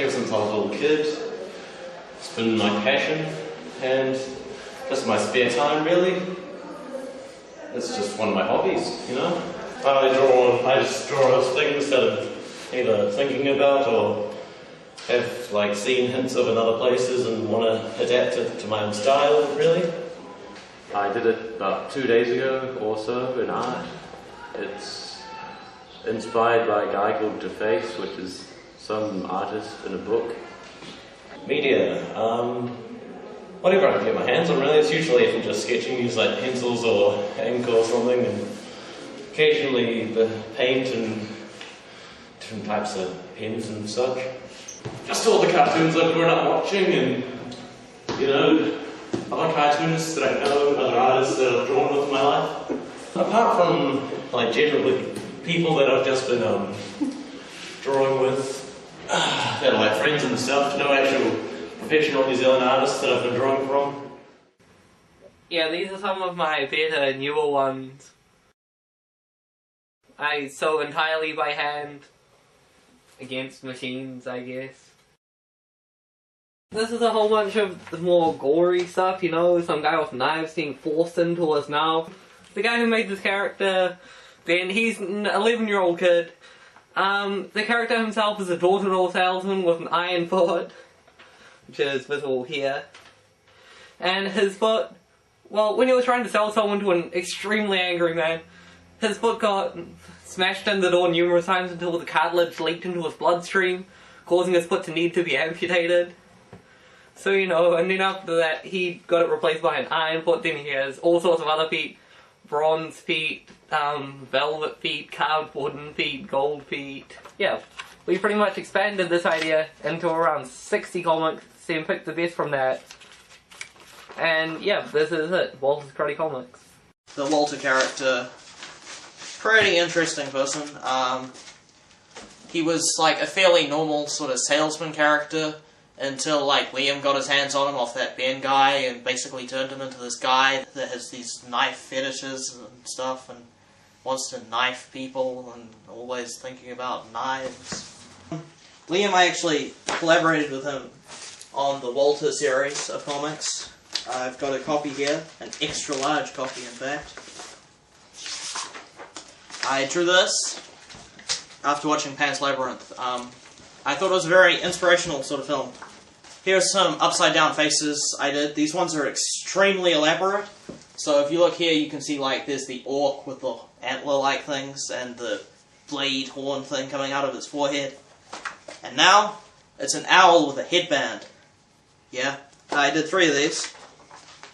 ever since I was a little kid. It's been my passion and just my spare time, really. It's just one of my hobbies, you know. I just draw things that I'm either thinking about or have like seen hints of in other places and want to adapt it to my own style, really. I did it about 2 days ago or so in art. It's inspired by a guy called Deface, which is some artist in a book. Media, whatever I can get my hands on, really. It's usually if I'm just sketching, use like pencils or ink or something, and occasionally the paint and different types of pens and such. Just all the cartoons I've grown up watching, and you know, other cartoonists that I know, other artists that I've drawn with in my life. Apart from like generally people that I've just been drawing with, that are like friends and stuff, no actual professional New Zealand artists that I've been drawing from. Yeah, these are some of my better, newer ones. I sew entirely by hand, against machines, I guess. This is a whole bunch of the more gory stuff, you know, some guy with knives being forced into his mouth. The guy who made this character, Ben, he's an 11-year-old kid. The character himself is a door-to-door salesman with an iron foot, which is visible here. And his foot, well, when he was trying to sell someone to an extremely angry man, his foot got smashed in the door numerous times until the cartilage leaked into his bloodstream, causing his foot to need to be amputated. So, you know, and then after that, he got it replaced by an iron foot. Then he has all sorts of other feet. Bronze feet, velvet feet, carved wooden feet, gold feet. Yeah, we pretty much expanded this idea into around 60 comics, and picked the best from that. And yeah, this is it. Walter's Karate Comics. The Walter character, pretty interesting person. He was like a fairly normal sort of salesman character, until like Liam got his hands on him off that Ben guy and basically turned him into this guy that has these knife fetishes and stuff and wants to knife people and always thinking about knives. Liam, I actually collaborated with him on the Walter series of comics. I've got a copy here, an extra large copy in fact. I drew this after watching Pan's Labyrinth. I thought it was a very inspirational sort of film. Here's some upside down faces I did. These ones are extremely elaborate. So if you look here, you can see like there's the orc with the antler-like things and the blade horn thing coming out of its forehead. And now, it's an owl with a headband. Yeah, I did 3 of these.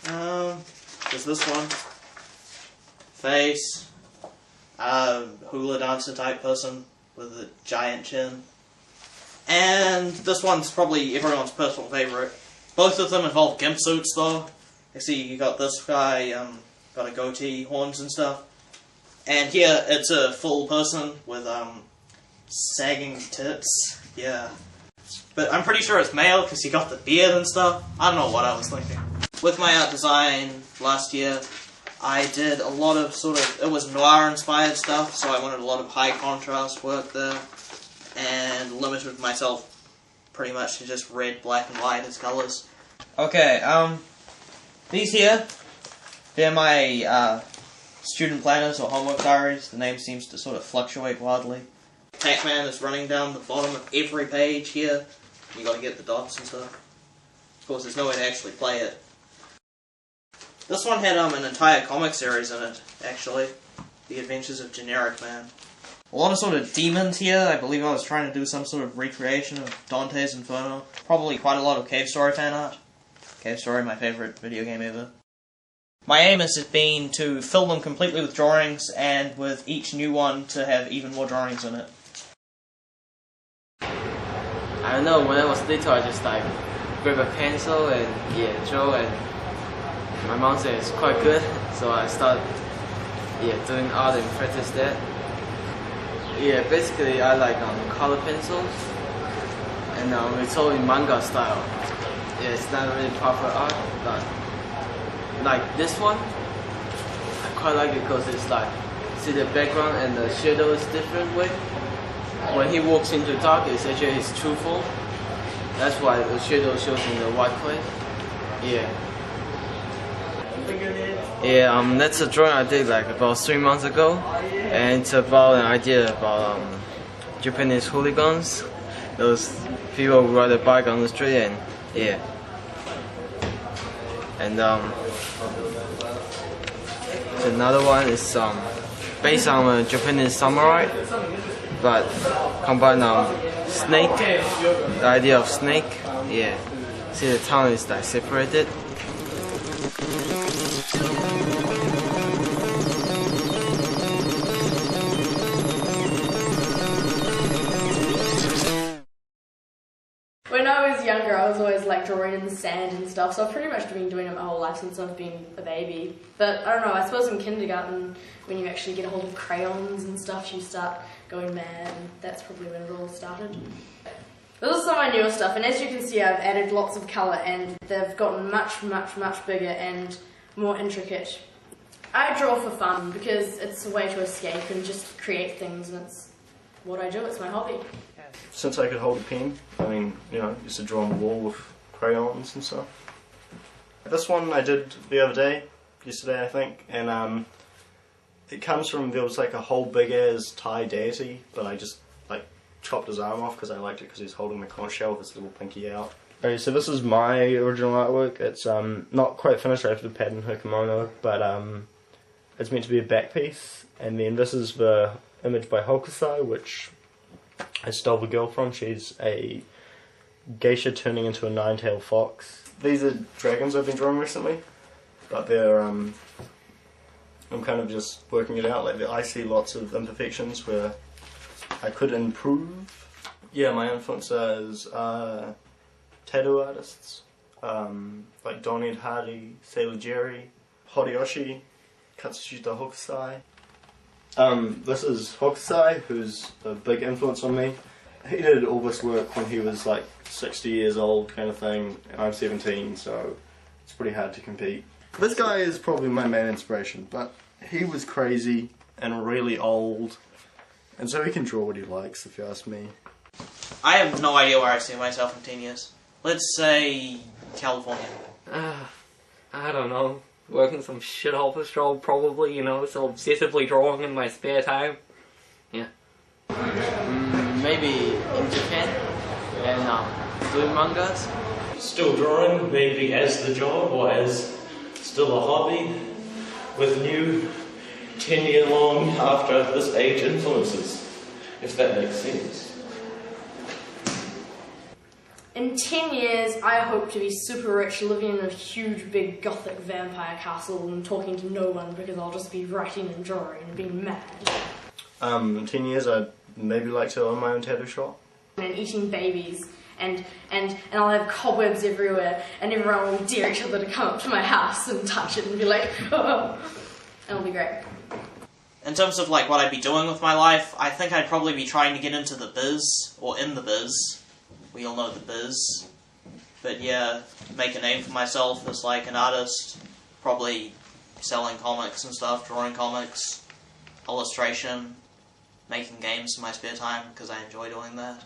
There's this one. Face. Hula dancer type person with a giant chin. And this one's probably everyone's personal favourite. Both of them involve gimp suits though. You see you got this guy, got a goatee, horns and stuff. And here it's a full person with sagging tits. Yeah. But I'm pretty sure it's male because he got the beard and stuff. I don't know what I was thinking. With my art design last year, I did a lot of it was noir inspired stuff, so I wanted a lot of high contrast work there. And limited myself pretty much to just red, black, and white as colours. Okay, these here, they're my student planners or homework diaries. The name seems to sort of fluctuate wildly. Pac-Man is running down the bottom of every page here. You gotta get the dots and stuff. Of course, there's no way to actually play it. This one had an entire comic series in it, actually. The Adventures of Generic Man. A lot of sort of demons here. I believe I was trying to do some sort of recreation of Dante's Inferno. Probably quite a lot of Cave Story fan art. Cave Story, my favourite video game ever. My aim has been to fill them completely with drawings, and with each new one to have even more drawings in it. I don't know, when I was little I just like grab a pencil and draw, and my mom said it's quite good, so I started doing art and practice that. Yeah, basically I like color pencils, and it's all in manga style. Yeah, it's not really proper art, but like this one, I quite like it because it's like, see the background and the shadow is different way. When he walks into dark, it's actually his true form. That's why the shadow shows in the white clay. Yeah. Yeah, that's a drawing I did like about 3 months ago, and it's about an idea about Japanese hooligans, those people who ride a bike on the street, and yeah. And another one is based on a Japanese samurai, but combine snake, the idea of snake. Yeah. See, the town is like separated. When I was younger, I was always like drawing in the sand and stuff, so I've pretty much been doing it my whole life since I've been a baby. But I don't know, I suppose in kindergarten, when you actually get a hold of crayons and stuff, you start going mad, and that's probably when it all started. This is some of my newer stuff, and as you can see, I've added lots of colour, and they've gotten much, much, much bigger and more intricate. I draw for fun, because it's a way to escape and just create things, and it's what I do, it's my hobby. Since I could hold a pen, I mean, you know, used to draw on the wall with crayons and stuff. This one I did the other day, yesterday I think, and it comes from, there was like a whole big ass Thai deity, but I just like chopped his arm off because I liked it because he was holding the conch shell with his little pinky out. Okay, so this is my original artwork. It's not quite finished. I have to pattern her kimono, but it's meant to be a back piece. And then this is the image by Hokusai, which I stole the girl from. She's a geisha turning into a nine-tailed fox. These are dragons I've been drawing recently, but they're I'm kind of just working it out. Like I see lots of imperfections where I could improve. Yeah, my influences are tattoo artists, like Don Ed Hardy, Sailor Jerry, Hideyoshi, Katsushita Hokusai. This is Hokusai, who's a big influence on me. He did all this work when he was like 60 years old kind of thing, and I'm 17, so it's pretty hard to compete. This guy is probably my main inspiration, but he was crazy and really old, and so he can draw what he likes, if you ask me. I have no idea where I see myself in 10 years. Let's say California. I don't know. Working some shit office job, probably, you know, so obsessively drawing in my spare time. Yeah. Maybe in Japan, and doing mangas. Still drawing, maybe as the job or as still a hobby, with new 10-year-long after this age influences, if that makes sense. In 10 years, I hope to be super rich, living in a huge, big, gothic vampire castle and talking to no one because I'll just be writing and drawing and being mad. In 10 years, I'd maybe like to own my own tattoo shop. And eating babies, and I'll have cobwebs everywhere, and everyone will dare each other to come up to my house and touch it and be like, oh. It'll be great. In terms of like what I'd be doing with my life, I think I'd probably be trying to get into the biz, or in the biz. We all know the biz. But yeah, make a name for myself as like an artist, probably selling comics and stuff, drawing comics, illustration, making games in my spare time because I enjoy doing that.